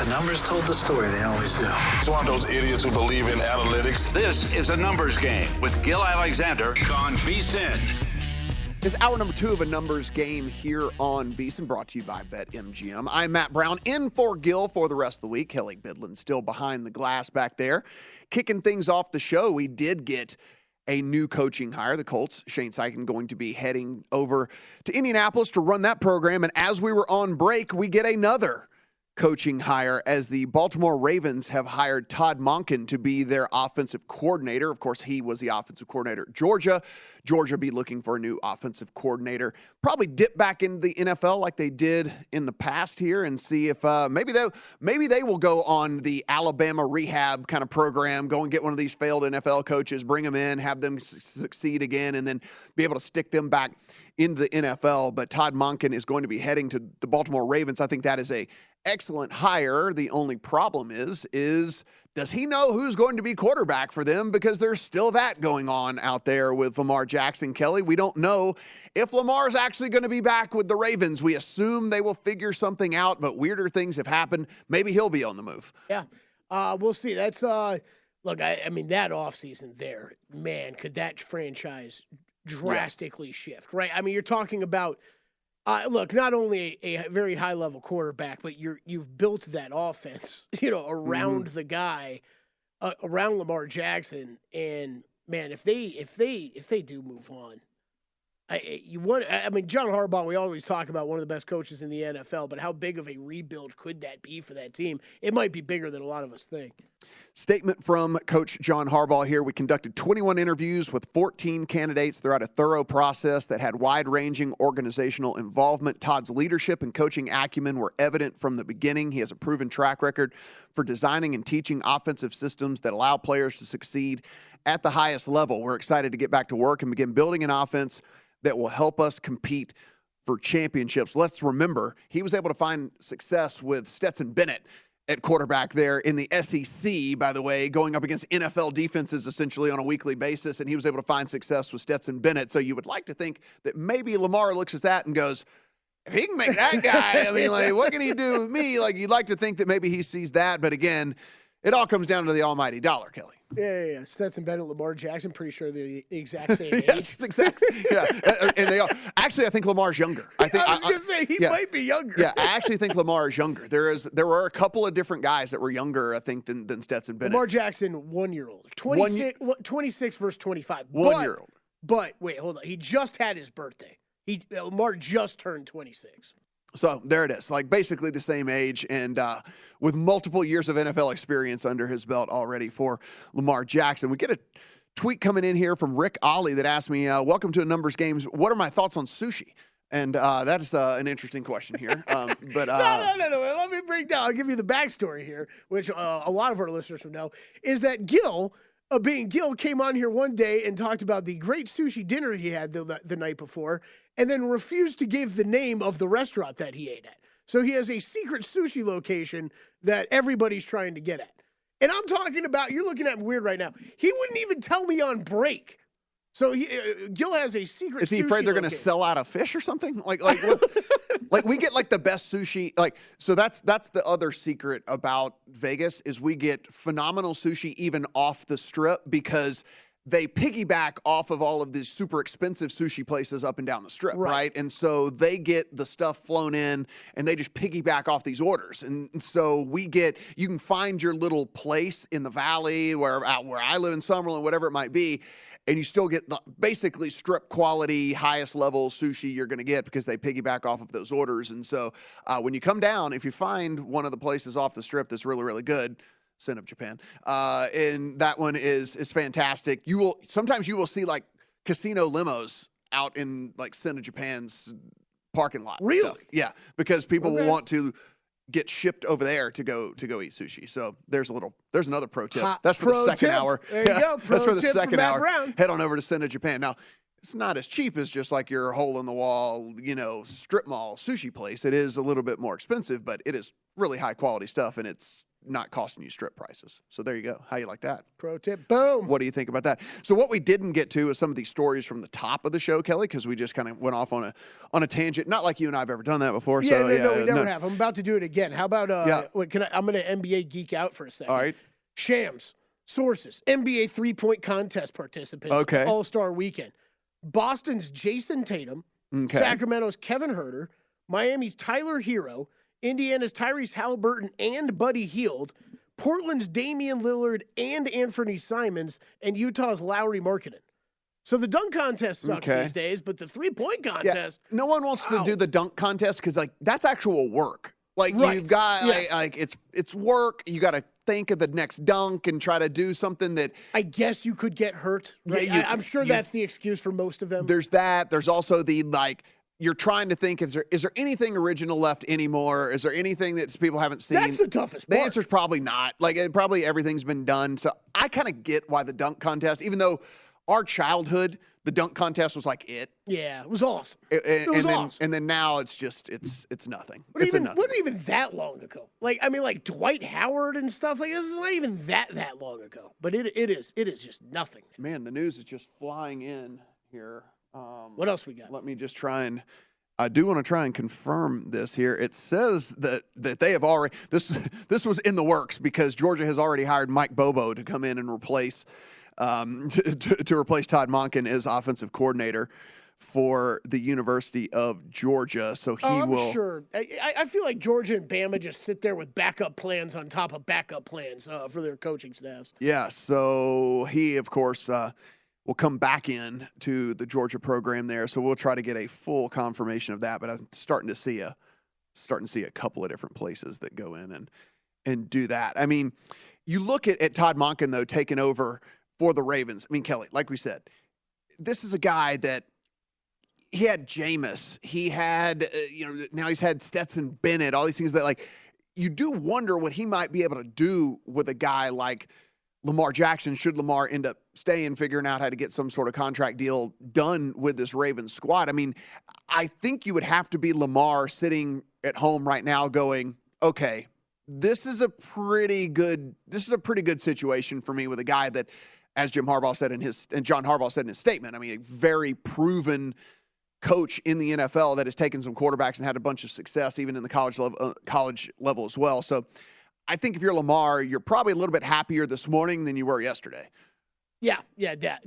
The numbers told the story. They always do. It's one of those idiots who believe in analytics. This is A Numbers Game with Gil Alexander on VSiN. It's hour number 2 of A Numbers Game here on VSiN, brought to you by BetMGM. I'm Matt Brown, in for Gil for the rest of the week. Kelley, Bydlon still behind the glass back there. Kicking things off the show, we did get a new coaching hire. The Colts, Shane Steichen, going to be heading over to Indianapolis to run that program. And as we were on break, we get another coaching hire as the Baltimore Ravens have hired Todd Monken to be their offensive coordinator. Of course, he was the offensive coordinator at Georgia. Georgia be looking for a new offensive coordinator. Probably dip back into the NFL like they did in the past here and see if maybe they will go on the Alabama rehab kind of program, go and get one of these failed NFL coaches, bring them in, have them succeed again, and then be able to stick them back into the NFL. But Todd Monken is going to be heading to the Baltimore Ravens. I think that is a excellent hire. The only problem is does he know who's going to be quarterback for them? Because there's still that going on out there with Lamar Jackson. Kelley, we don't know if Lamar's actually going to be back with the Ravens. We assume they will figure something out, but weirder things have happened. Maybe he'll be on the move. Yeah, we'll see. That's look. I mean, that offseason there, man, could that franchise drastically shift, right? I mean, you're talking about. Look, not only a very high-level quarterback, but you've built that offense, around the guy, around Lamar Jackson. And man, if they do move on, John Harbaugh. We always talk about one of the best coaches in the NFL, but how big of a rebuild could that be for that team? It might be bigger than a lot of us think. Statement from Coach John Harbaugh here. We conducted 21 interviews with 14 candidates throughout a thorough process that had wide-ranging organizational involvement. Todd's leadership and coaching acumen were evident from the beginning. He has a proven track record for designing and teaching offensive systems that allow players to succeed at the highest level. We're excited to get back to work and begin building an offense that will help us compete for championships. Let's remember, he was able to find success with Stetson Bennett at quarterback there in the SEC, by the way, going up against NFL defenses essentially on a weekly basis, and he was able to find success with Stetson Bennett. So you would like to think that maybe Lamar looks at that and goes, if he can make that guy, I mean, like, what can he do with me? Like, you'd like to think that maybe he sees that, but again, it all comes down to the almighty dollar, Kelley. Yeah. Stetson Bennett, Lamar Jackson, pretty sure they're the exact same age. Yes, exactly. Yeah, and they are. Actually, I think Lamar's younger. I was going to say, he might be younger. Yeah, I actually think Lamar is younger. There were a couple of different guys that were younger, I think, than Stetson Bennett. Lamar Jackson, 1 year old. 26 versus 25. 1 year old. But, wait, hold on. He just had his birthday. Lamar just turned 26. So there it is, like basically the same age and with multiple years of NFL experience under his belt already for Lamar Jackson. We get a tweet coming in here from Rick Ollie that asked me, welcome to A Numbers Games. What are my thoughts on sushi? And that is an interesting question here. But No. Let me break down. I'll give you the backstory here, which a lot of our listeners would know, is that Gil, being Gil, came on here one day and talked about the great sushi dinner he had the night before, and then refused to give the name of the restaurant that he ate at. So he has a secret sushi location that everybody's trying to get at. And I'm talking about, you're looking at me weird right now. He wouldn't even tell me on break. So Gil has a secret sushi. Is he afraid they're going to sell out of fish or something? Like what? Like we get like the best sushi. Like, so that's the other secret about Vegas is we get phenomenal sushi even off the strip because they piggyback off of all of these super expensive sushi places up and down the strip, right? And so they get the stuff flown in and they just piggyback off these orders. And so you can find your little place in the valley where I live in Summerlin, whatever it might be, and you still get the basically strip quality, highest level sushi you're going to get because they piggyback off of those orders. And so when you come down, if you find one of the places off the strip that's really, really good, Sin of Japan. And that one is fantastic. Sometimes you will see like casino limos out in like Sin of Japan's parking lot. Really? Stuff. Yeah, because people will want to get shipped over there to go eat sushi. So there's another pro tip. That's for the second hour. There you go. That's for the second hour. Brown. Head on over to Sin of Japan. Now, it's not as cheap as just like your hole-in-the-wall, strip mall sushi place. It is a little bit more expensive, but it is really high-quality stuff, and it's not costing you strip prices. So there you go. How you like that? Pro tip. Boom. What do you think about that? So what we didn't get to is some of these stories from the top of the show, Kelley, because we just kind of went off on a tangent. Not like you and I have ever done that before. Yeah, so, no, we never have. I'm about to do it again. How about wait, I'm going to NBA geek out for a second. All right. Shams, sources, NBA three-point contest participants, Okay. All-Star Weekend. Boston's Jason Tatum, Okay. Sacramento's Kevin Huerter, Miami's Tyler Hero, Indiana's Tyrese Halliburton and Buddy Hield, Portland's Damian Lillard and Anthony Simons, and Utah's Lauri Markkanen. So the dunk contest sucks these days, but the three-point contest. Yeah. No one wants to do the dunk contest because, like, that's actual work. Like, you've got, like it's work. You got to think of the next dunk and try to do something that. I guess you could get hurt. Right? Yeah, I'm sure that's the excuse for most of them. There's that. There's also the, like, you're trying to think, is there anything original left anymore? Is there anything that people haven't seen? That's the toughest part. The answer's probably not. Like, probably everything's been done. So I kind of get why the dunk contest, even though our childhood, the dunk contest was like it. Yeah, it was awesome. It was awesome. And then now it's just, it's nothing. But wasn't even that long ago. Like, I mean, like Dwight Howard and stuff. Like, this is not even that long ago. But it is just nothing. Man, the news is just flying in here. What else we got? Let me just try and. I do want to try and confirm this here. It says that they have already this was in the works because Georgia has already hired Mike Bobo to come in and replace to replace Todd Monken as offensive coordinator for the University of Georgia. So I'm sure. I feel like Georgia and Bama just sit there with backup plans on top of backup plans for their coaching staffs. Yeah. So he, of course. Will come back in to the Georgia program there, so we'll try to get a full confirmation of that. But I'm starting to see a couple of different places that go in and do that. I mean, you look at Todd Monken though taking over for the Ravens. I mean, Kelley, like we said, this is a guy that he had Jameis, he had now he's had Stetson Bennett, all these things that like you do wonder what he might be able to do with a guy like Lamar Jackson, should Lamar end up staying, figuring out how to get some sort of contract deal done with this Ravens squad. I mean, I think you would have to be Lamar sitting at home right now going, okay, this is a pretty good situation for me with a guy that, as John Harbaugh said in his statement, I mean, a very proven coach in the NFL that has taken some quarterbacks and had a bunch of success, even in the college level as well. So I think if you're Lamar, you're probably a little bit happier this morning than you were yesterday. Yeah,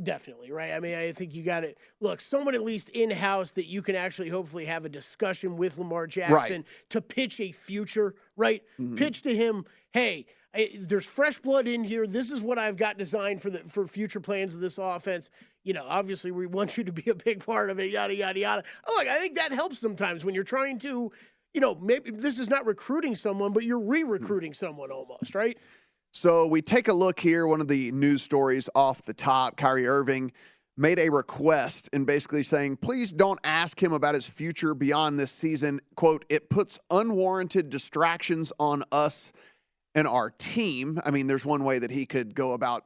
definitely, right? I mean, I think you got to look, someone at least in-house that you can actually hopefully have a discussion with Lamar Jackson to pitch a future, right? Mm-hmm. Pitch to him, hey, there's fresh blood in here. This is what I've got designed for future plans of this offense. Obviously we want you to be a big part of it, yada, yada, yada. Look, I think that helps sometimes when you're trying to maybe this is not recruiting someone, but you're re-recruiting someone almost, right? So we take a look here. One of the news stories off the top, Kyrie Irving made a request and basically saying, please don't ask him about his future beyond this season. Quote, it puts unwarranted distractions on us and our team. I mean, there's one way that he could go about,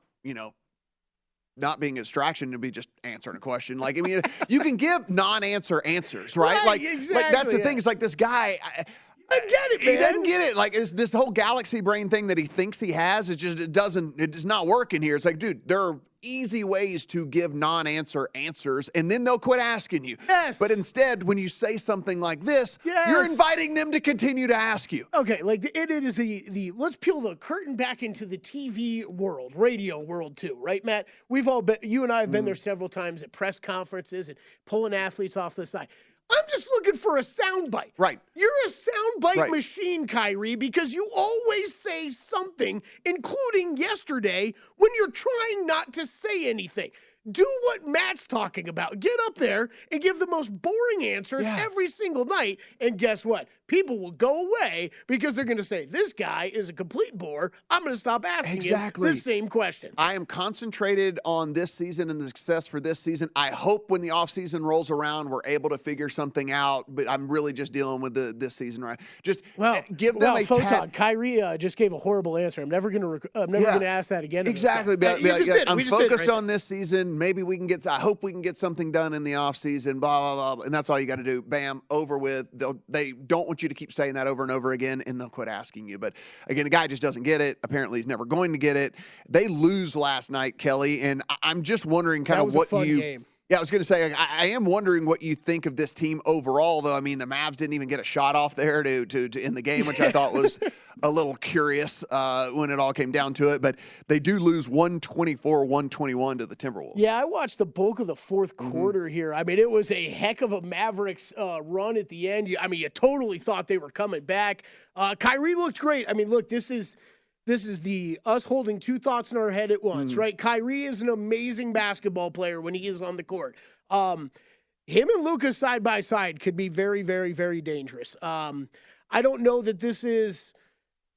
not being a distraction to be just answering a question. Like, I mean, you can give non-answer answers, right? Like, exactly, like that's the thing. It's like this guy, I get it, man. He doesn't get it. Like, it's this whole galaxy brain thing that he thinks he has. It does not work in here. It's like, dude, there are easy ways to give non-answer answers, and then they'll quit asking you. Yes. But instead, when you say something like this, you're inviting them to continue to ask you. Okay, like it is the let's peel the curtain back into the TV world, radio world too, right, Matt? We've all been, you and I have been there several times at press conferences and pulling athletes off the side. I'm just looking for a soundbite. Right. You're a soundbite machine, Kyrie, because you always say something, including yesterday when you're trying not to say anything. Do what Matt's talking about. Get up there and give the most boring answers every single night. And guess what? People will go away because they're going to say, this guy is a complete bore. I'm going to stop asking him the same question. I am concentrated on this season and the success for this season. I hope when the offseason rolls around, we're able to figure something out. But I'm really just dealing with this season, right? Just give them a Photon. Kyrie just gave a horrible answer. I'm never going to ask that again. Exactly. I'm focused on this season. offseason. Maybe I hope we can get something done in the offseason, blah, blah, blah. And that's all you got to do. Bam, over with. They don't want you to keep saying that over and over again, and they'll quit asking you. But again, the guy just doesn't get it. Apparently, he's never going to get it. They lose last night, Kelley, and I'm just wondering kind of what game. Yeah, I was going to say, I am wondering what you think of this team overall, though. I mean, the Mavs didn't even get a shot off there to end the game, which I thought was a little curious when it all came down to it. But they do lose 124-121 to the Timberwolves. Yeah, I watched the bulk of the fourth quarter here. I mean, it was a heck of a Mavericks run at the end. You totally thought they were coming back. Kyrie looked great. I mean, look, this is the us holding two thoughts in our head at once, right? Kyrie is an amazing basketball player when he is on the court. Him and Luka side by side could be very, very, very dangerous. I don't know that this is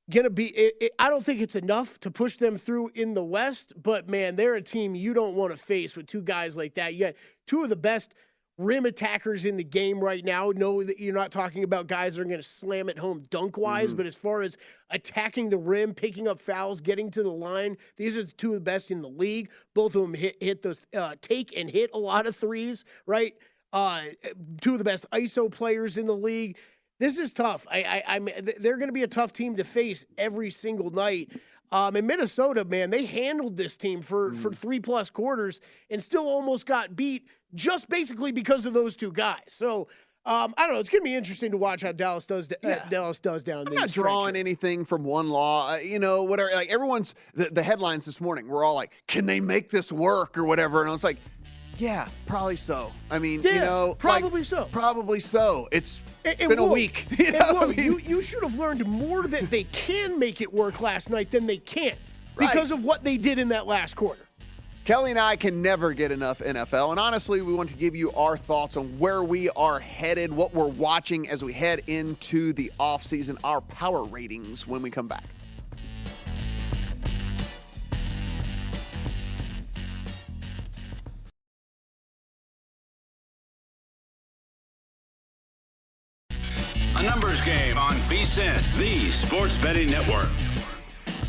going to be I don't think it's enough to push them through in the West, but, man, they're a team you don't want to face with two guys like that. You got two of the best rim attackers in the game right now. Know that you're not talking about guys that are going to slam it home dunk-wise, but as far as attacking the rim, picking up fouls, getting to the line, these are the two of the best in the league. Both of them hit those take and hit a lot of threes, right? Two of the best ISO players in the league. This is tough. They're going to be a tough team to face every single night. In Minnesota, man, they handled this team for 3+ quarters and still almost got beat just basically because of those two guys. So, I don't know. It's going to be interesting to watch how Dallas does down there. I'm not drawing anything from one law. Whatever. Like everyone's the headlines this morning were all like, "Can they make this work?" or whatever. And I was like, "Yeah, probably so." I mean, probably so. Probably so. It's been a week. You should have learned more that they can make it work last night than they can't because of what they did in that last quarter. Kelley and I can never get enough NFL, and honestly, we want to give you our thoughts on where we are headed, what we're watching as we head into the offseason, our power ratings when we come back. A numbers game on VSiN, the Sports Betting Network.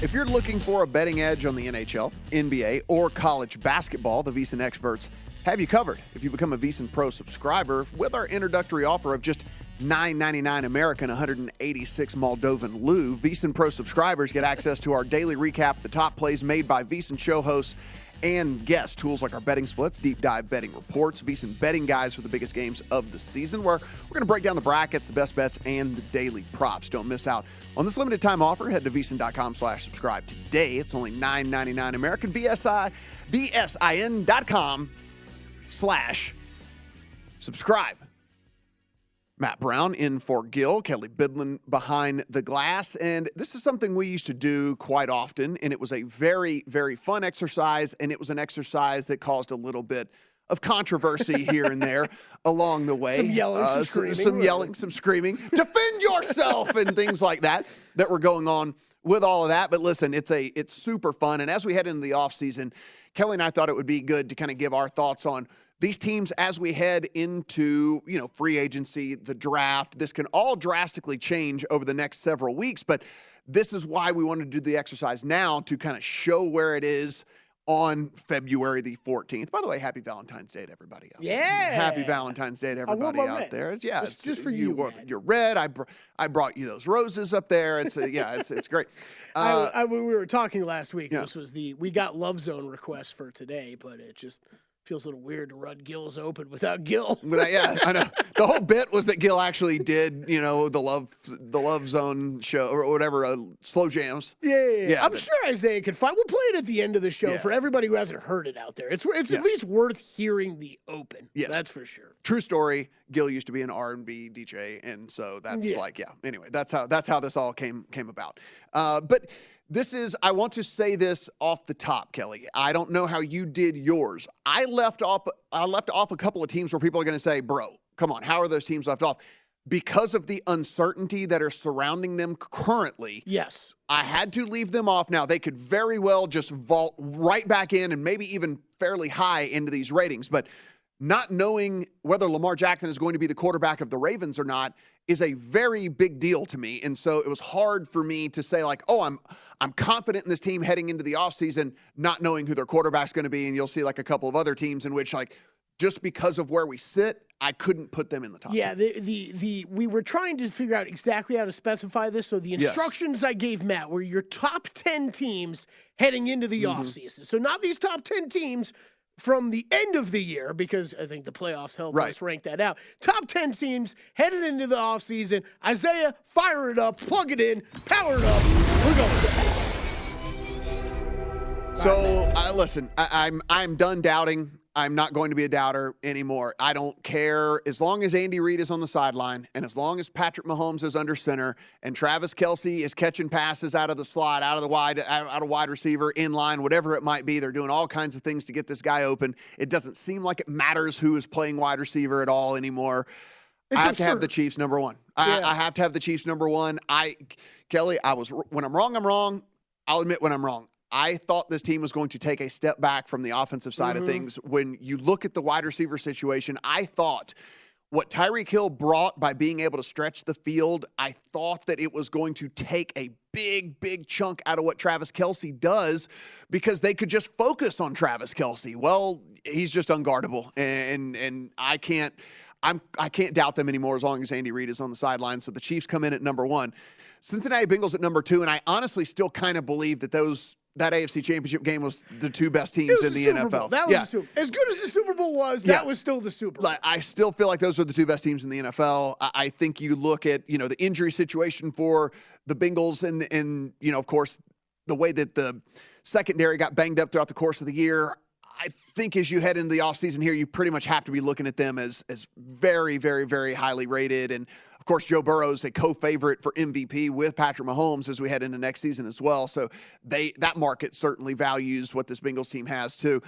If you're looking for a betting edge on the NHL, NBA, or college basketball, the VSiN experts have you covered. If you become a VSiN Pro subscriber with our introductory offer of just $9.99 American, 186 Moldovan leu, VSiN Pro subscribers get access to our daily recap, the top plays made by VSiN show hosts and guests. Tools like our betting splits, deep dive betting reports, VSiN betting guides for the biggest games of the season, where we're going to break down the brackets, the best bets, and the daily props. Don't miss out on this limited time offer. Head to VSiN.com/subscribe today. It's only $9.99 American. VSIN.com/subscribe. Matt Brown in for Gil, Kelley Bydlon behind the glass. And this is something we used to do quite often, and it was a very, very fun exercise, and it was an exercise that caused a little bit of controversy here and there along the way. Some yelling, some screaming. Some yelling, some screaming. Defend yourself and things like that were going on with all of that. But listen, it's super fun. And as we head into the offseason, Kelley and I thought it would be good to kind of give our thoughts on these teams as we head into, free agency, the draft. This can all drastically change over the next several weeks, but this is why we wanted to do the exercise now to kind of show where it is on February the 14th. By the way, happy Valentine's Day to everybody out there. Happy Valentine's Day to everybody out there. Yeah, it's just for you. You're red. I brought you those roses up there. It's great. We were talking last week. Yeah. This was we got Love Zone requests for today, but it just feels a little weird to run Gil's Open without Gil. Yeah, I know. The whole bit was that Gil actually did, the Love Zone show or whatever, slow jams. Yeah. I'm sure Isaiah could find. We'll play it at the end of the show for everybody who hasn't heard it out there. It's at least worth hearing the Open. Yes, that's for sure. True story. Gil used to be an R&B DJ, and so that's Anyway, that's how this all came about. But. I want to say this off the top, Kelley. I don't know how you did yours. I left off a couple of teams where people are going to say, bro, come on, how are those teams left off? Because of the uncertainty that are surrounding them currently. Yes. I had to leave them off. Now, they could very well just vault right back in and maybe even fairly high into these ratings. But not knowing whether Lamar Jackson is going to be the quarterback of the Ravens or not, is a very big deal to me. And so it was hard for me to say, like, oh, I'm confident in this team heading into the offseason, not knowing who their quarterback's going to be. And you'll see like a couple of other teams in which, like, just because of where we sit, I couldn't put them in the top 10. We were trying to figure out exactly how to specify this. So the instructions I gave Matt were your top 10 teams heading into the offseason. So not these top 10 teams from the end of the year, because I think the playoffs help us rank that out. Top 10 teams headed into the offseason. Isaiah, fire it up, plug it in, power it up. We're going. So, listen, I'm done doubting. I'm not going to be a doubter anymore. I don't care. As long as Andy Reid is on the sideline and as long as Patrick Mahomes is under center and Travis Kelce is catching passes out of the slot, out of wide receiver, in line, whatever it might be, they're doing all kinds of things to get this guy open. It doesn't seem like it matters who is playing wide receiver at all anymore. I have to have the Chiefs number one. I have to have the Chiefs number one. Kelley, when I'm wrong, I'm wrong. I'll admit when I'm wrong. I thought this team was going to take a step back from the offensive side of things. When you look at the wide receiver situation, I thought what Tyreek Hill brought by being able to stretch the field, I thought that it was going to take a big, big chunk out of what Travis Kelce does because they could just focus on Travis Kelce. Well, he's just unguardable, and I can't doubt them anymore as long as Andy Reid is on the sideline. So the Chiefs come in at number one. Cincinnati Bengals at number two, and I honestly still kind of believe that that AFC Championship game was the two best teams in the NFL. That was the Super Bowl. As good as the Super Bowl was, that was still the Super Bowl. I still feel like those are the two best teams in the NFL. I think you look at, the injury situation for the Bengals and of course, the way that the secondary got banged up throughout the course of the year. I think as you head into the offseason here, you pretty much have to be looking at them as very, very, very highly rated. And, of course, Joe Burrow's a co-favorite for MVP with Patrick Mahomes as we head into next season as well. So that market certainly values what this Bengals team has, too.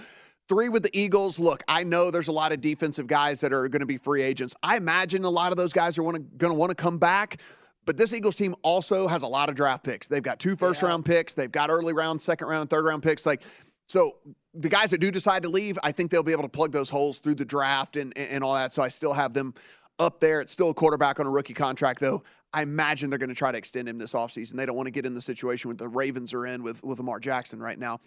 3 with the Eagles. Look, I know there's a lot of defensive guys that are going to be free agents. I imagine a lot of those guys are going to want to come back. But this Eagles team also has a lot of draft picks. They've got 2 first-round picks. They've got early round, second round, and third round picks. So the guys that do decide to leave, I think they'll be able to plug those holes through the draft and all that. So I still have them up there. It's still a quarterback on a rookie contract, though. I imagine they're going to try to extend him this offseason. They don't want to get in the situation with the Ravens are in with Lamar Jackson right now.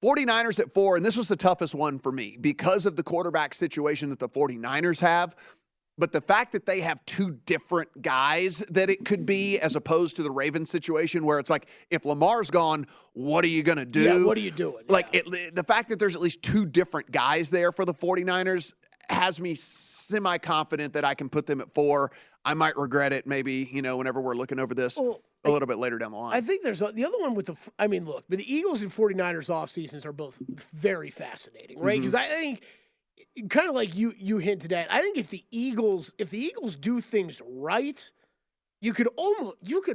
49ers at 4, and this was the toughest one for me because of the quarterback situation that the 49ers have. But the fact that they have 2 different guys that it could be as opposed to the Ravens situation where it's like, if Lamar's gone, what are you going to do? Yeah, what are you doing? The fact that there's at least 2 different guys there for the 49ers has me semi-confident that I can put them at 4. I might regret it maybe, whenever we're looking over this a little bit later down the line. I think there's the other one with but the Eagles and 49ers off seasons are both very fascinating, right? Because I think – kind of like you hinted at, I think if the Eagles do things right, you could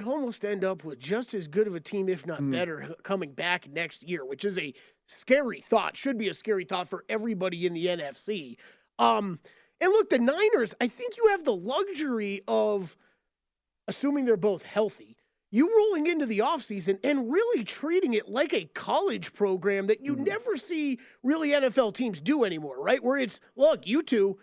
almost end up with just as good of a team, if not better, coming back next year, which is a scary thought. Should be a scary thought for everybody in the NFC. And look, the Niners, I think you have the luxury of, assuming they're both healthy, you rolling into the offseason and really treating it like a college program that you never see really NFL teams do anymore, right? Where it's, look, you two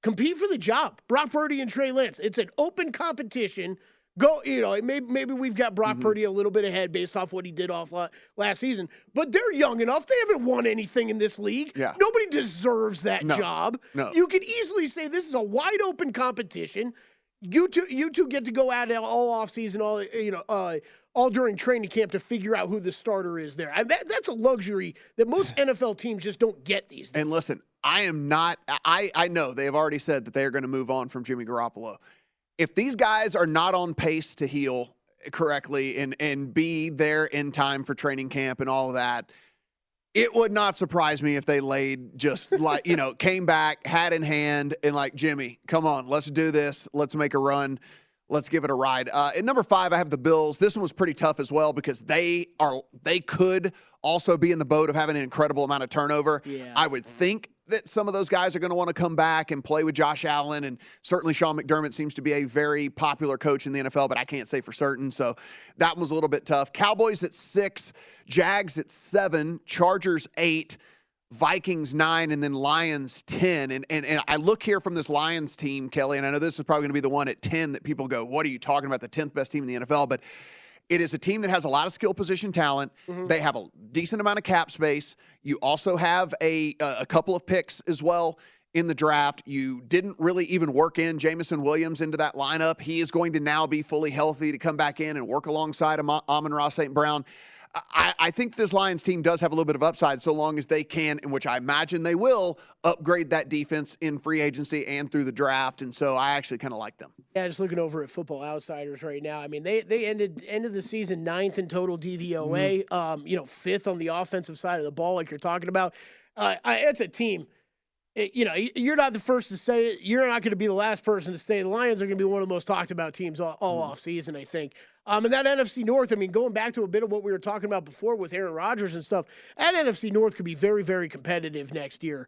compete for the job. Brock Purdy and Trey Lance. It's an open competition. Go, maybe we've got Brock Purdy a little bit ahead based off what he did off last season. But they're young enough. They haven't won anything in this league. Yeah. Nobody deserves that job. No. You could easily say this is a wide open competition. You two get to go at it all offseason, all during training camp to figure out who the starter is there. That's a luxury that most NFL teams just don't get these days. And listen, I am not – I know they have already said that they are going to move on from Jimmy Garoppolo. If these guys are not on pace to heal correctly and be there in time for training camp and all of that, it would not surprise me if they laid just like, came back, hat in hand, and like, Jimmy, come on, let's do this. Let's make a run. Let's give it a ride. At number 5, I have the Bills. This one was pretty tough as well because they could also be in the boat of having an incredible amount of turnover. Yeah. I would think that some of those guys are going to want to come back and play with Josh Allen, and certainly Sean McDermott seems to be a very popular coach in the NFL, but I can't say for certain, so that one was a little bit tough. Cowboys at 6, Jags at 7, Chargers 8. Vikings 9, and then Lions 10. And I look here from this Lions team, Kelley, and I know this is probably going to be the one at 10 that people go, what are you talking about, the 10th best team in the NFL? But it is a team that has a lot of skill position talent. Mm-hmm. They have a decent amount of cap space. You also have a couple of picks as well in the draft. You didn't really even work in Jamison Williams into that lineup. He is going to now be fully healthy to come back in and work alongside Amon-Ra St. Brown. I think this Lions team does have a little bit of upside so long as they can, in which I imagine they will, upgrade that defense in free agency and through the draft. And so I actually kind of like them. Yeah, just looking over at Football Outsiders right now. I mean, they ended the season 9th in total DVOA, mm-hmm. 5th on the offensive side of the ball, like you're talking about. It's a team. You're not the first to say it. You're not going to be the last person to say it. The Lions are going to be one of the most talked about teams all off season, I think. And that NFC North, I mean, going back to a bit of what we were talking about before with Aaron Rodgers and stuff, that NFC North could be very, very competitive next year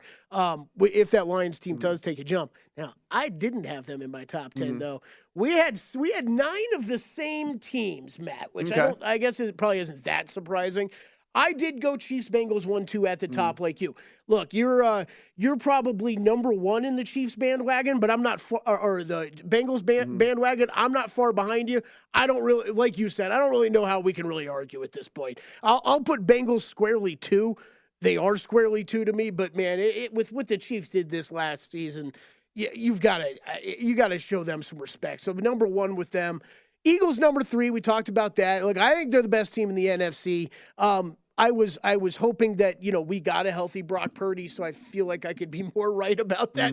if that Lions team does take a jump. Now, I didn't have them in my top 10, though. We had 9 of the same teams, Matt, which I guess it probably isn't that surprising. I did go Chiefs-Bengals 1-2 at the top like you. Look, you're probably number 1 in the Chiefs bandwagon, but I'm not or the Bengals bandwagon. I'm not far behind you. I don't really, like you said, I don't really know how we can really argue at this point. I'll put Bengals squarely 2. They are squarely 2 to me, but man, with what the Chiefs did this last season, you got to show them some respect. So number 1 with them. Eagles number 3. We talked about that. Look, I think they're the best team in the NFC. I was hoping that, we got a healthy Brock Purdy, so I feel like I could be more right about that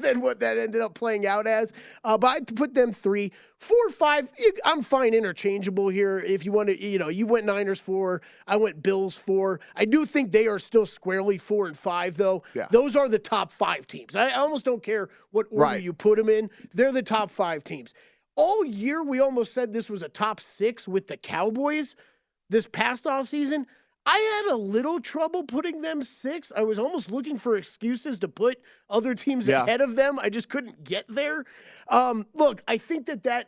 than what that ended up playing out as. But I'd put them 3. 4, 5, I'm fine interchangeable here. If you want to, you went Niners 4, I went Bills 4. I do think they are still squarely 4 and 5, though. Yeah. Those are the top 5 teams. I almost don't care what order you put them in. They're the top 5 teams. All year, we almost said this was a top 6 with the Cowboys this past offseason. I had a little trouble putting them 6. I was almost looking for excuses to put other teams ahead of them. I just couldn't get there. Look, I think that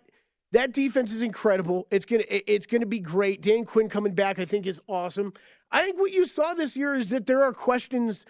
defense is incredible. It's gonna be great. Dan Quinn coming back, I think, is awesome. I think what you saw this year is that there are questions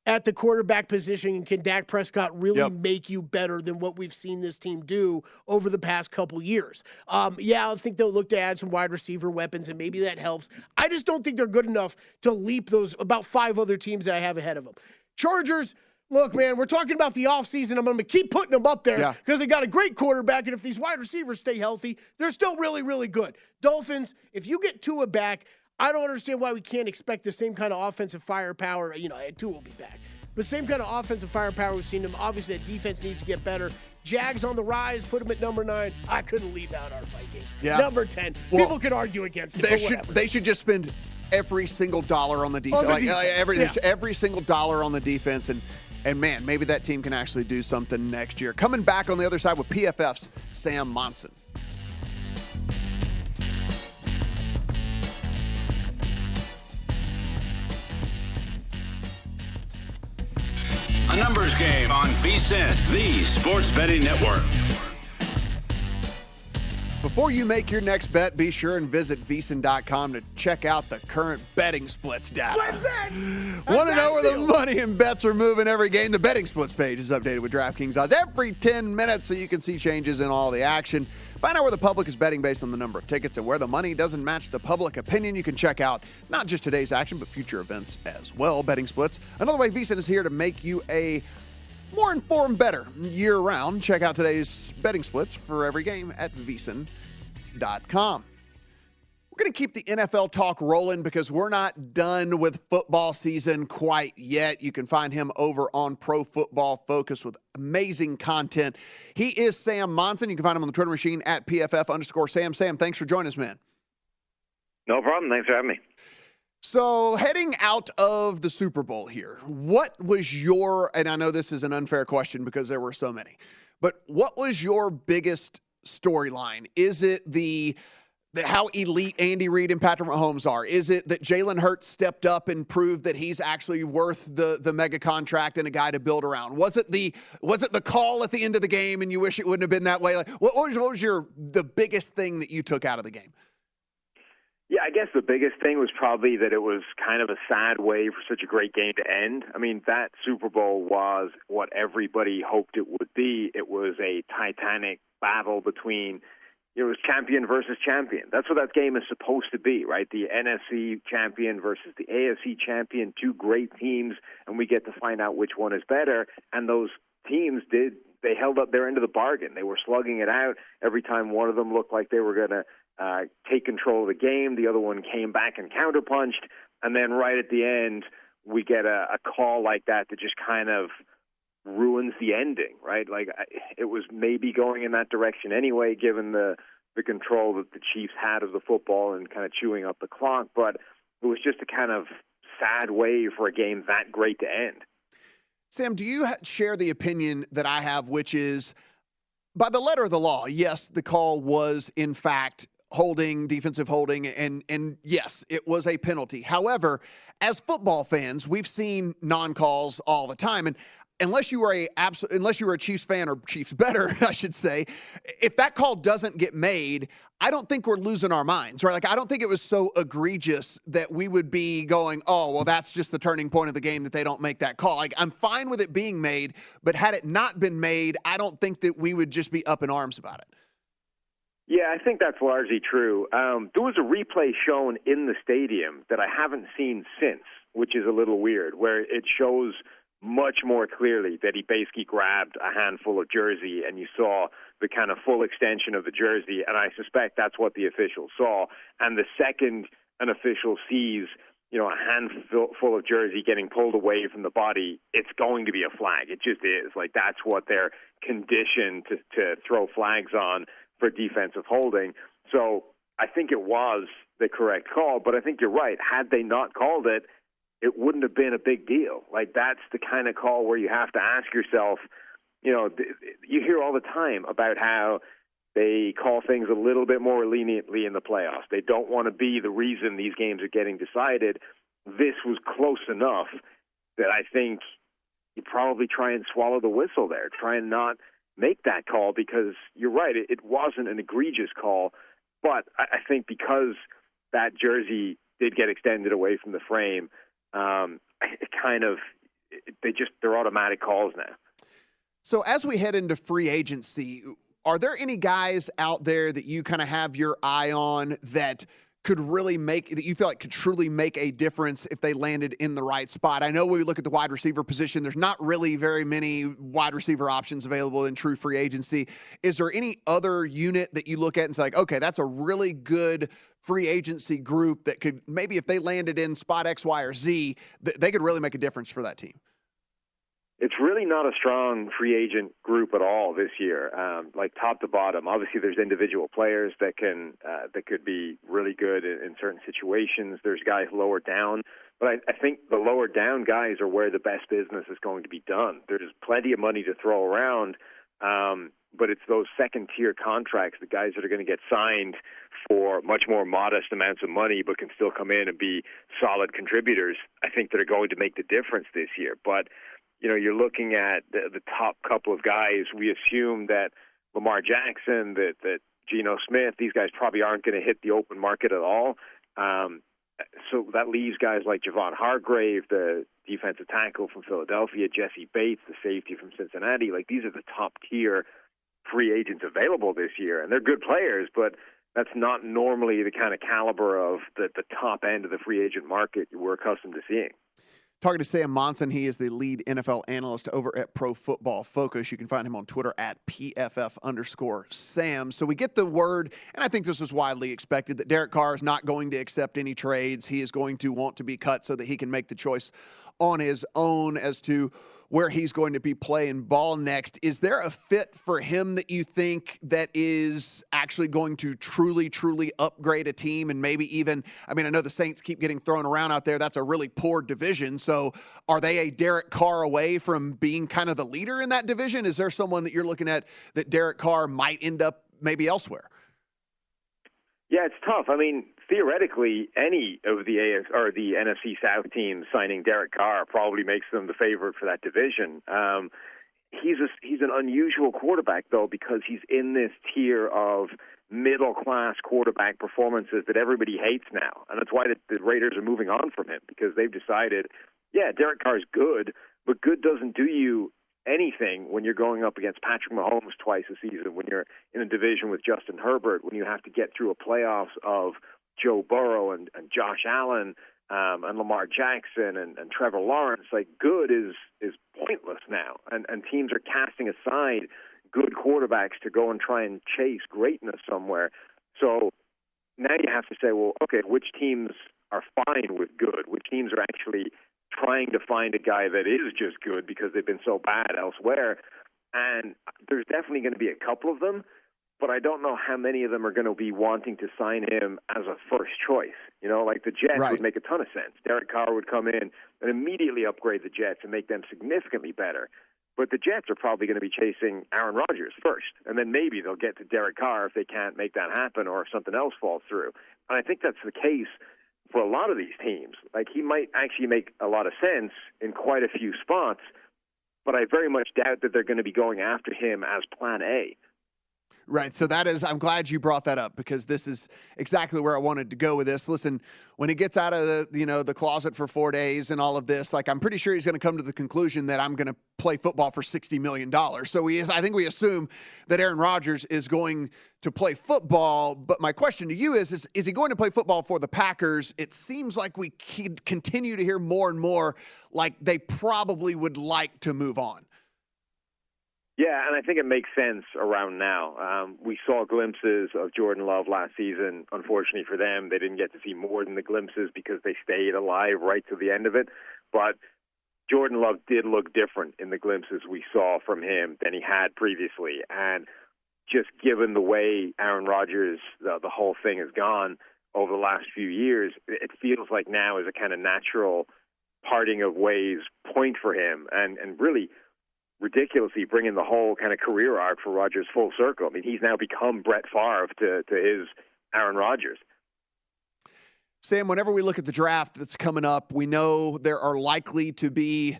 at the quarterback position, and can Dak Prescott really make you better than what we've seen this team do over the past couple years? I think they'll look to add some wide receiver weapons, and maybe that helps. I just don't think they're good enough to leap those about 5 other teams that I have ahead of them. Chargers, look, man, we're talking about the offseason. I'm going to keep putting them up there because they got a great quarterback, and if these wide receivers stay healthy, they're still really, really good. Dolphins, if you get Tua back, I don't understand why we can't expect the same kind of offensive firepower. Tua will be back. But same kind of offensive firepower we've seen them. Obviously, that defense needs to get better. Jags on the rise, put them at number 9. I couldn't leave out our Vikings. Yeah. Number 10. Well, people could argue against it, they should just spend every single dollar on the defense. Every single dollar on the defense. And man, maybe that team can actually do something next year. Coming back on the other side with PFF's Sam Monson. A numbers game on VSiN, the Sports Betting Network. Before you make your next bet, be sure and visit VSiN.com to check out the current betting splits data. Split bets! Want to know where the money and bets are moving every game? The betting splits page is updated with DraftKings odds every 10 minutes so you can see changes in all the action. Find out where the public is betting based on the number of tickets and where the money doesn't match the public opinion. You can check out not just today's action, but future events as well. Betting splits. Another way VSiN is here to make you a more informed better year-round. Check out today's betting splits for every game at VSiN.com. We're going to keep the NFL talk rolling because we're not done with football season quite yet. You can find him over on Pro Football Focus with amazing content. He is Sam Monson. You can find him on the Twitter machine at PFF_Sam. Sam, thanks for joining us, man. No problem. Thanks for having me. So heading out of the Super Bowl here, what was your, and I know this is an unfair question because there were so many, but what was your biggest storyline? Is it the how elite Andy Reid and Patrick Mahomes are? Is it that Jalen Hurts stepped up and proved that he's actually worth the mega contract and a guy to build around? Was it the call at the end of the game and you wish it wouldn't have been that way? Like, what was the biggest thing that you took out of the game? Yeah, I guess the biggest thing was probably that it was kind of a sad way for such a great game to end. I mean, that Super Bowl was what everybody hoped it would be. It was a titanic battle between, it was champion versus champion. That's what that game is supposed to be, right? The NFC champion versus the AFC champion, two great teams, and we get to find out which one is better. And those teams they held up their end of the bargain. They were slugging it out. Every time one of them looked like they were going to take control of the game, the other one came back and counterpunched. And then right at the end, we get a call like that just kind of ruins the ending, right? Like, it was maybe going in that direction anyway, given the control that the Chiefs had of the football and kind of chewing up the clock. But it was just a kind of sad way for a game that great to end. Sam, do you share the opinion that I have, which is, by the letter of the law, yes, the call was, in fact, holding, defensive holding, and yes, it was a penalty. However, as football fans, we've seen non-calls all the time, and unless you are a Chiefs fan or Chiefs better, I should say, if that call doesn't get made, I don't think we're losing our minds, right? Like, I don't think it was so egregious that we would be going, oh, well, that's just the turning point of the game that they don't make that call. Like, I'm fine with it being made, but had it not been made, I don't think that we would just be up in arms about it. Yeah, I think that's largely true. There was a replay shown in the stadium that I haven't seen since, which is a little weird, where it shows much more clearly that he basically grabbed a handful of jersey and you saw the kind of full extension of the jersey, and I suspect that's what the official saw. And the second an official sees, a handful of jersey getting pulled away from the body, it's going to be a flag. It just is. Like, that's what they're conditioned to throw flags on for defensive holding. So I think it was the correct call, but I think you're right. Had they not called it, it wouldn't have been a big deal. Like, that's the kind of call where you have to ask yourself, you hear all the time about how they call things a little bit more leniently in the playoffs. They don't want to be the reason these games are getting decided. This was close enough that I think you probably try and swallow the whistle there, try and not make that call, because you're right, it wasn't an egregious call, but I think because that jersey did get extended away from the frame, they're automatic calls now. So as we head into free agency, are there any guys out there that you kind of have your eye on that you feel like could truly make a difference if they landed in the right spot? I know when we look at the wide receiver position, there's not really very many wide receiver options available in true free agency. Is there any other unit that you look at and say, like, okay, that's a really good free agency group that could, maybe if they landed in spot X, Y, or Z, they could really make a difference for that team? It's really not a strong free agent group at all this year, like top to bottom. Obviously, there's individual players that could be really good in certain situations. There's guys lower down, but I think the lower down guys are where the best business is going to be done. There's plenty of money to throw around, but it's those second-tier contracts, the guys that are going to get signed for much more modest amounts of money but can still come in and be solid contributors, I think, that are going to make the difference this year. But you're looking at the top couple of guys. We assume that Lamar Jackson, that Geno Smith, these guys probably aren't going to hit the open market at all. So that leaves guys like Javon Hargrave, the defensive tackle from Philadelphia, Jesse Bates, the safety from Cincinnati. Like, these are the top-tier free agents available this year, and they're good players, but that's not normally the kind of caliber of the top end of the free agent market we're accustomed to seeing. Talking to Sam Monson, he is the lead NFL analyst over at Pro Football Focus. You can find him on Twitter at PFF_Sam. So we get the word, and I think this was widely expected, that Derek Carr is not going to accept any trades. He is going to want to be cut so that he can make the choice on his own as to where he's going to be playing ball next. Is there a fit for him that you think that is actually going to truly, truly upgrade a team? And maybe even, I know the Saints keep getting thrown around out there. That's a really poor division. So are they a Derek Carr away from being kind of the leader in that division? Is there someone that you're looking at that Derek Carr might end up maybe elsewhere? Yeah, it's tough. Theoretically, any of the the NFC South teams signing Derek Carr probably makes them the favorite for that division. He's an unusual quarterback, though, because he's in this tier of middle-class quarterback performances that everybody hates now. And that's why the Raiders are moving on from him, because they've decided, yeah, Derek Carr's good, but good doesn't do you anything when you're going up against Patrick Mahomes twice a season, when you're in a division with Justin Herbert, when you have to get through a playoffs of Joe Burrow and Josh Allen and Lamar Jackson and Trevor Lawrence. Like, good is pointless now. And teams are casting aside good quarterbacks to go and try and chase greatness somewhere. So now you have to say, well, okay, which teams are fine with good? Which teams are actually trying to find a guy that is just good because they've been so bad elsewhere? And there's definitely going to be a couple of them, but I don't know how many of them are going to be wanting to sign him as a first choice. You know, like the Jets would make a ton of sense. Derek Carr would come in and immediately upgrade the Jets and make them significantly better. But the Jets are probably going to be chasing Aaron Rodgers first, and then maybe they'll get to Derek Carr if they can't make that happen or if something else falls through. And I think that's the case for a lot of these teams. Like, he might actually make a lot of sense in quite a few spots, but I very much doubt that they're going to be going after him as plan A. Right. So that is, I'm glad you brought that up, because this is exactly where I wanted to go with this. Listen, when he gets out of the closet for 4 days and all of this, like, I'm pretty sure he's going to come to the conclusion that I'm going to play football for $60 million. So I think we assume that Aaron Rodgers is going to play football. But my question to you is he going to play football for the Packers? It seems like we continue to hear more and more like they probably would like to move on. Yeah, and I think it makes sense around now. We saw glimpses of Jordan Love last season. Unfortunately for them, they didn't get to see more than the glimpses because they stayed alive right to the end of it. But Jordan Love did look different in the glimpses we saw from him than he had previously. And just given the way Aaron Rodgers, the whole thing has gone over the last few years, it feels like now is a kind of natural parting of ways point for him. And really, ridiculously bringing the whole kind of career arc for Rodgers full circle. I mean, he's now become Brett Favre to his Aaron Rodgers. Sam, whenever we look at the draft that's coming up, we know there are likely to be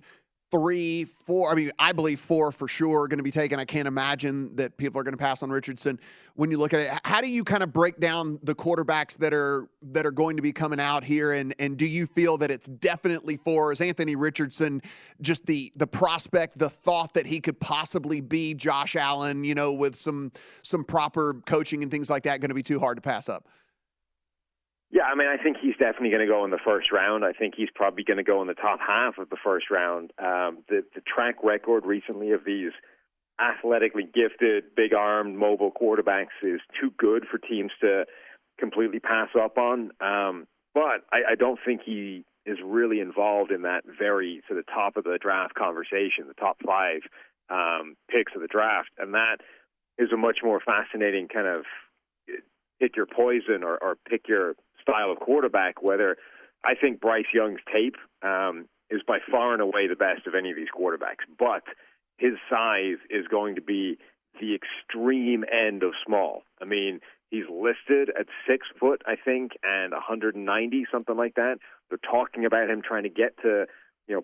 3, 4. I mean, I believe 4 for sure are going to be taken. I can't imagine that people are going to pass on Richardson. When you look at it, how do you kind of break down the quarterbacks that are going to be coming out here? And do you feel that it's definitely 4? Is Anthony Richardson just the prospect, the thought that he could possibly be Josh Allen, with some proper coaching and things like that, going to be too hard to pass up? Yeah, I mean, I think he's definitely going to go in the first round. I think he's probably going to go in the top half of the first round. The track record recently of these athletically gifted, big-armed, mobile quarterbacks is too good for teams to completely pass up on. But I don't think he is really involved in that very to the top of the draft conversation, the top 5 picks of the draft. And that is a much more fascinating kind of pick your poison or pick your style of quarterback, whether I think Bryce Young's tape is by far and away the best of any of these quarterbacks, but his size is going to be the extreme end of small. I mean, he's listed at 6 foot, I think, and 190, something like that. They're talking about him trying to get to,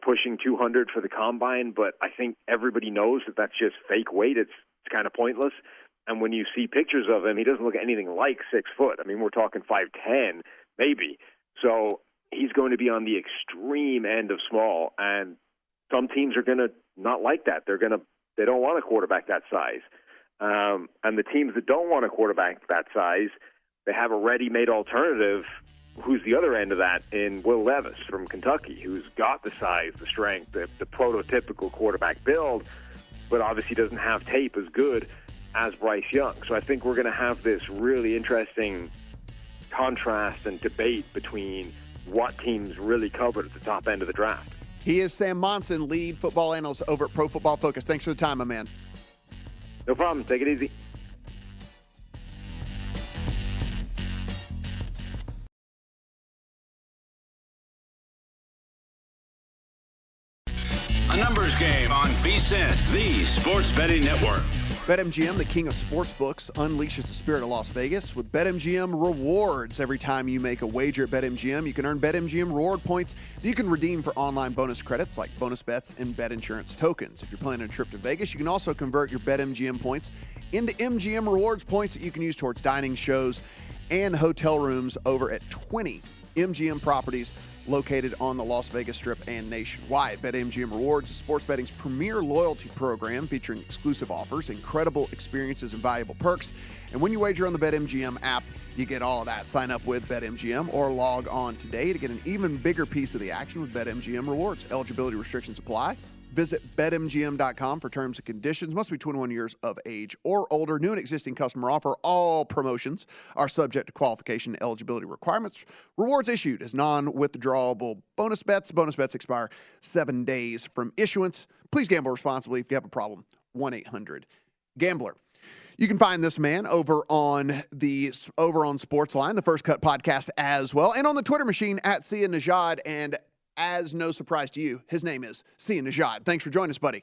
pushing 200 for the combine, but I think everybody knows that that's just fake weight. It's kind of pointless. And when you see pictures of him, he doesn't look anything like 6 foot. I mean, we're talking 5'10", maybe. So he's going to be on the extreme end of small, and some teams are going to not like that. They don't want a quarterback that size. And the teams that don't want a quarterback that size, they have a ready-made alternative. Who's the other end of that in Will Levis from Kentucky, who's got the size, the strength, the prototypical quarterback build, but obviously doesn't have tape as good as Bryce Young. So I think we're going to have this really interesting contrast and debate between what teams really covered at the top end of the draft. He is Sam Monson, lead football analyst over at Pro Football Focus. Thanks for the time, my man. No problem. Take it easy. A numbers game on VSiN, the Sports Betting Network. BetMGM, the king of sportsbooks, unleashes the spirit of Las Vegas with BetMGM rewards. Every time you make a wager at BetMGM, you can earn BetMGM reward points that you can redeem for online bonus credits like bonus bets and bet insurance tokens. If you're planning a trip to Vegas, you can also convert your BetMGM points into MGM Rewards points that you can use towards dining, shows, and hotel rooms over at 20 MGM properties located on the Las Vegas Strip and nationwide. BetMGM Rewards is sports betting's premier loyalty program featuring exclusive offers, incredible experiences, and valuable perks. And when you wager on the BetMGM app, you get all of that. Sign up with BetMGM or log on today to get an even bigger piece of the action with BetMGM Rewards. Eligibility restrictions apply. Visit BetMGM.com for terms and conditions. Must be 21 years of age or older. New and existing customer offer. All promotions are subject to qualification and eligibility requirements. Rewards issued as non-withdrawable bonus bets. Bonus bets expire 7 days from issuance. Please gamble responsibly. If you have a problem, 1-800-GAMBLER. You can find this man over on Sportsline, the First Cut podcast as well, and on the Twitter machine at Sia Najad. And as no surprise to you, his name is Sia Najad. Thanks for joining us, buddy.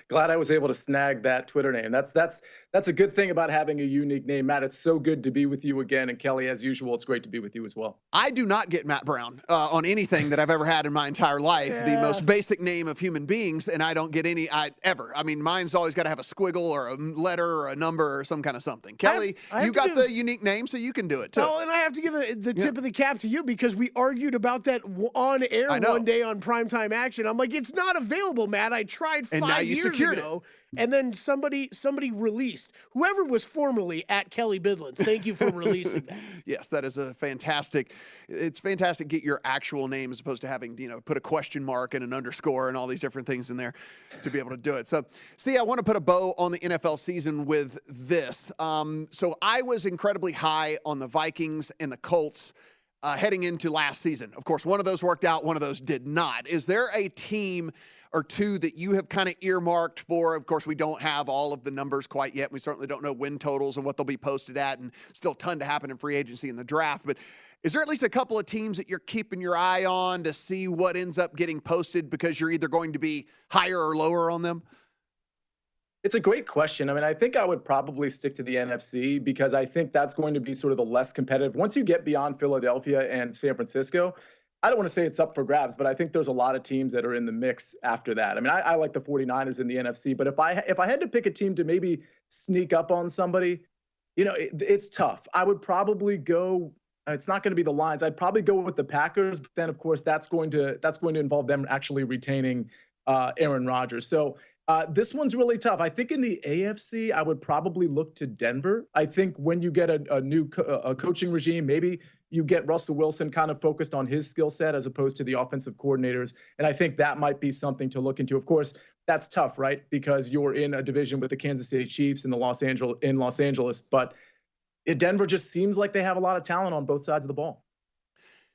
Glad I was able to snag that Twitter name. That's a good thing about having a unique name, Matt. It's so good to be with you again. And Kelley, as usual, it's great to be with you as well. I do not get Matt Brown on anything that I've ever had in my entire life. The most basic name of human beings, and I don't get any ever. I mean, mine's always got to have a squiggle or a letter or a number or some kind of something. Kelley, you got the unique name, so you can do it too. Oh, and I have to give the tip of the cap to you because we argued about that on air one day on Primetime Action. I'm like, it's not available, Matt. I tried 5 years ago. And then somebody released, whoever was formerly at Kelley Bydlon. Thank you for releasing that. Yes, that is it's fantastic to get your actual name as opposed to having, put a question mark and an underscore and all these different things in there to be able to do it. So, I want to put a bow on the NFL season with this. So I was incredibly high on the Vikings and the Colts heading into last season. Of course, one of those worked out, one of those did not. Is there a team or two that you have kind of earmarked for? Of course, we don't have all of the numbers quite yet. We certainly don't know win totals and what they'll be posted at, and still a ton to happen in free agency and the draft. But is there at least a couple of teams that you're keeping your eye on to see what ends up getting posted because you're either going to be higher or lower on them? It's a great question. I mean, I think I would probably stick to the NFC because I think that's going to be sort of the less competitive. Once you get beyond Philadelphia and San Francisco, I don't want to say it's up for grabs, but I think there's a lot of teams that are in the mix after that. I mean, I like the 49ers in the NFC, but if I had to pick a team to maybe sneak up on somebody, it's tough. I would probably go. It's not going to be the Lions. I'd probably go with the Packers, but then of course that's going to involve them actually retaining Aaron Rodgers. So this one's really tough. I think in the AFC, I would probably look to Denver. I think when you get a new coaching regime, maybe you get Russell Wilson kind of focused on his skill set as opposed to the offensive coordinators. And I think that might be something to look into. Of course, that's tough, right? Because you're in a division with the Kansas City Chiefs and the Los Angeles. But Denver just seems like they have a lot of talent on both sides of the ball.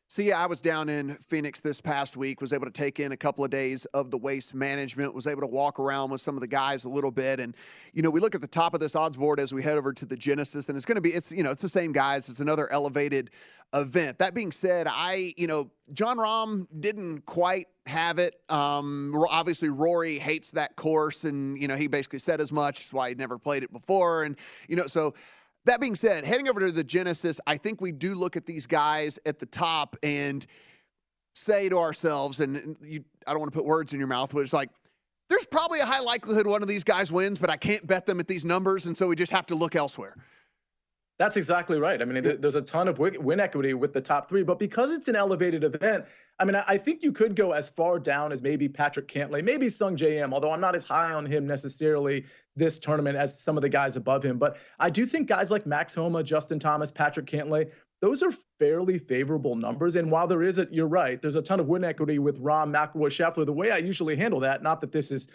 See, I was down in Phoenix this past week, was able to take in a couple of days of the waste management, was able to walk around with some of the guys a little bit. And, we look at the top of this odds board as we head over to the Genesis, and it's going to be, it's the same guys. It's another elevated event. That being said, John Rahm didn't quite have it. Obviously, Rory hates that course, and, he basically said as much. That's why he'd never played it before. And, so that being said, heading over to the Genesis, I think we do look at these guys at the top and say to ourselves, and I don't want to put words in your mouth, but it's like, there's probably a high likelihood one of these guys wins, but I can't bet them at these numbers, and so we just have to look elsewhere. That's exactly right. I mean, there's a ton of win equity with the top three, but because it's an elevated event, I mean, I think you could go as far down as maybe Patrick Cantlay, maybe Sung J.M., although I'm not as high on him necessarily this tournament as some of the guys above him. But I do think guys like Max Homa, Justin Thomas, Patrick Cantlay, those are fairly favorable numbers. And while you're right, there's a ton of win equity with Rahm, McIlroy, Scheffler. The way I usually handle that, not that this is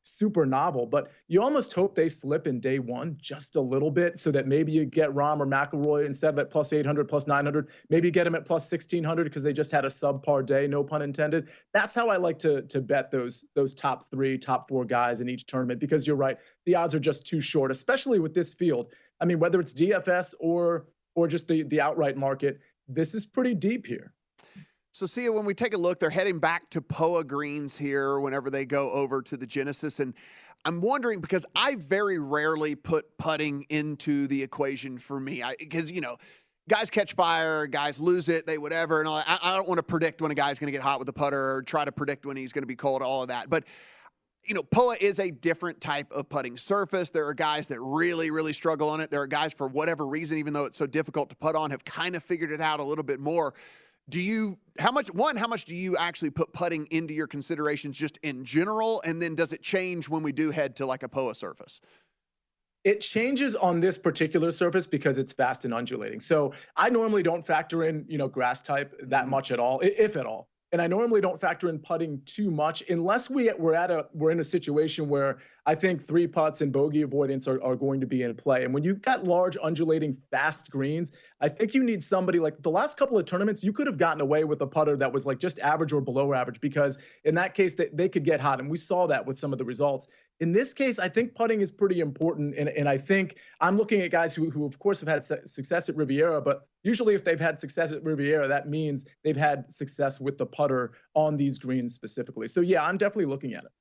super novel, but you almost hope they slip in day one just a little bit so that maybe you get Rahm or McIlroy instead of at plus 800, plus 900, maybe you get them at plus 1600 because they just had a subpar day, no pun intended. That's how I like to bet those top three, top four guys in each tournament, because you're right, the odds are just too short, especially with this field. I mean, whether it's DFS or just the outright market, this is pretty deep here. So, Sia, when we take a look, they're heading back to POA greens here whenever they go over to the Genesis. And I'm wondering, because I very rarely put putting into the equation for me. Because, guys catch fire, guys lose it, they whatever. And I don't want to predict when a guy's going to get hot with a putter or try to predict when he's going to be cold, all of that. But POA is a different type of putting surface. There are guys that really, really struggle on it. There are guys, for whatever reason, even though it's so difficult to putt on, have kind of figured it out a little bit more. How much do you actually put putting into your considerations just in general? And then does it change when we do head to like a POA surface? It changes on this particular surface because it's fast and undulating. So I normally don't factor in, grass type that much at all, if at all. And I normally don't factor in putting too much unless we're in a situation where I think 3 putts and bogey avoidance are going to be in play. And when you've got large, undulating, fast greens, I think you need somebody like the last couple of tournaments, you could have gotten away with a putter that was like just average or below average, because in that case, they could get hot. And we saw that with some of the results. In this case, I think putting is pretty important. And I think I'm looking at guys who of course, have had success at Riviera, but usually if they've had success at Riviera, that means they've had success with the putter on these greens specifically. So yeah, I'm definitely looking at it.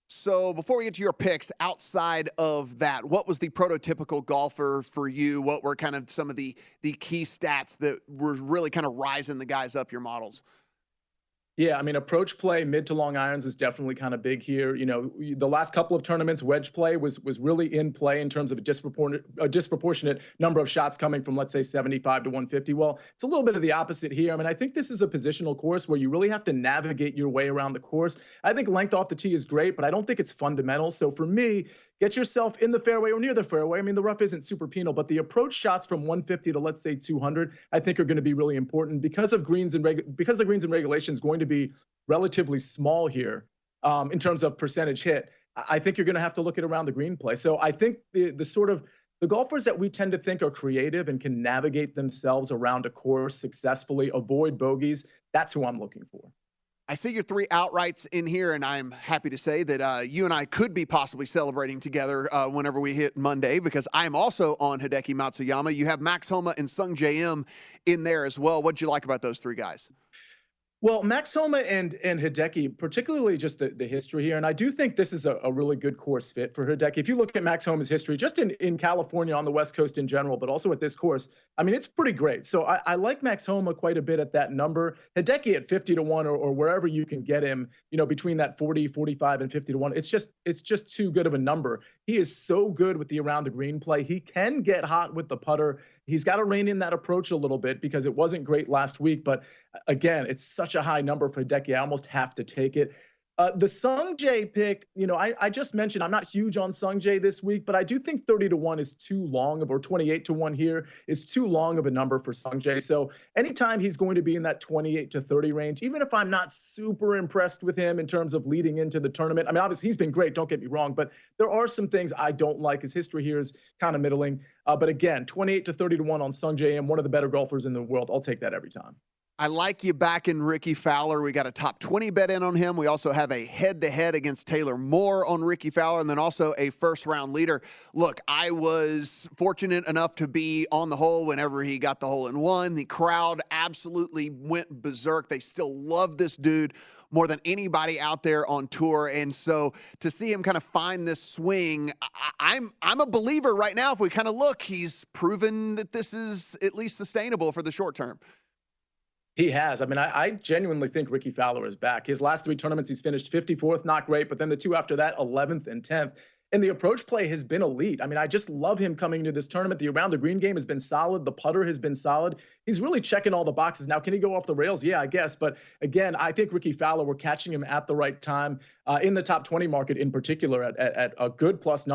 So before we get to your picks, outside of that, what was the prototypical golfer for you? What were kind of some of the key stats that were really kind of rising the guys up your models? Yeah, I mean, approach play, mid to long irons is definitely kind of big here. The last couple of tournaments, wedge play was really in play in terms of a disproportionate number of shots coming from, let's say, 75 to 150. Well, it's a little bit of the opposite here. I mean, I think this is a positional course where you really have to navigate your way around the course. I think length off the tee is great, but I don't think it's fundamental. So for me, get yourself in the fairway or near the fairway. I mean, the rough isn't super penal, but the approach shots from 150 to, let's say, 200, I think are going to be really important because the greens and regulation is going to be relatively small here in terms of percentage hit. I think you're going to have to look at around the green play. So I think the golfers that we tend to think are creative and can navigate themselves around a course successfully, avoid bogeys, that's who I'm looking for. I see your 3 outrights in here, and I'm happy to say that you and I could be possibly celebrating together whenever we hit Monday, because I'm also on Hideki Matsuyama. You have Max Homa and Sung J M in there as well. What'd you like about those 3 guys? Well, Max Homa and Hideki, particularly just the history here, and I do think this is a really good course fit for Hideki. If you look at Max Homa's history, just in California, on the West Coast in general, but also at this course, I mean, it's pretty great. So I like Max Homa quite a bit at that number. Hideki at 50 to 1 or wherever you can get him, between that 40, 45, and 50 to 1. It's just too good of a number. He is so good with the around the green play. He can get hot with the putter. He's got to rein in that approach a little bit because it wasn't great last week. But again, it's such a high number for Hideki. I almost have to take it. The Sung Jae pick, I just mentioned I'm not huge on Sung Jae this week, but I do think 30 to 1 is too long or 28 to 1 here is too long of a number for Sung Jae. So anytime he's going to be in that 28 to 30 range, even if I'm not super impressed with him in terms of leading into the tournament, I mean, obviously he's been great, don't get me wrong, but there are some things I don't like. His history here is kind of middling. But again, 28 to 30 to 1 on Sung Jae, one of the better golfers in the world. I'll take that every time. I like you back in Ricky Fowler. We got a top 20 bet in on him. We also have a head-to-head against Taylor Moore on Ricky Fowler, and then also a first-round leader. Look, I was fortunate enough to be on the hole whenever he got the hole-in-one. The crowd absolutely went berserk. They still love this dude more than anybody out there on tour. And so to see him kind of find this swing, I'm a believer right now. If we kind of look, he's proven that this is at least sustainable for the short term. He has. I mean, I genuinely think Ricky Fowler is back. His last 3 tournaments, he's finished 54th, not great, but then the 2 after that, 11th and 10th. And the approach play has been elite. I mean, I just love him coming into this tournament. The around the green game has been solid. The putter has been solid. He's really checking all the boxes. Now, can he go off the rails? Yeah, I guess. But again, I think Ricky Fowler, we're catching him at the right time in the top 20 market in particular at a good plus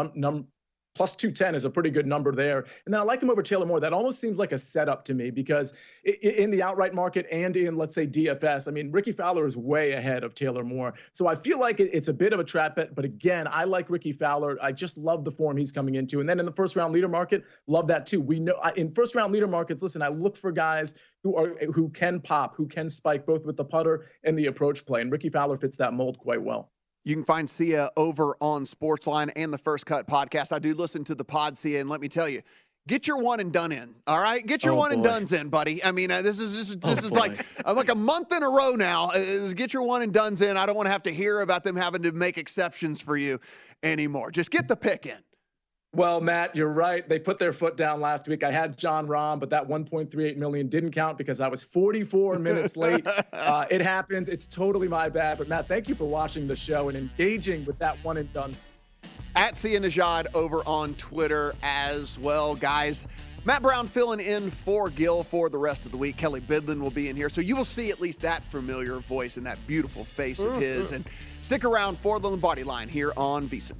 Plus 210 is a pretty good number there. And then I like him over Taylor Moore. That almost seems like a setup to me because in the outright market and in, let's say, DFS, I mean, Ricky Fowler is way ahead of Taylor Moore. So I feel like it's a bit of a trap bet. But again, I like Ricky Fowler. I just love the form he's coming into. And then in the first round leader market, love that too. We know in first round leader markets, listen, I look for guys who can pop, who can spike both with the putter and the approach play. And Ricky Fowler fits that mold quite well. You can find Sia over on Sportsline and the First Cut podcast. I do listen to the pod, Sia, and let me tell you, get your one and done in. All right, get your one and done's in, buddy. I mean, this is like a month in a row now. Get your one and done's in. I don't want to have to hear about them having to make exceptions for you anymore. Just get the pick in. Well, Matt, you're right. They put their foot down last week. I had John Rahm, but that $1.38 million didn't count because I was 44 minutes late. It happens. It's totally my bad. But Matt, thank you for watching the show and engaging with that one and done. At Sia Najad over on Twitter as well, guys. Matt Brown filling in for Gil for the rest of the week. Kelley Bydlon will be in here, so you will see at least that familiar voice and that beautiful face of his. And stick around for the Lombardi Line here on VSiN.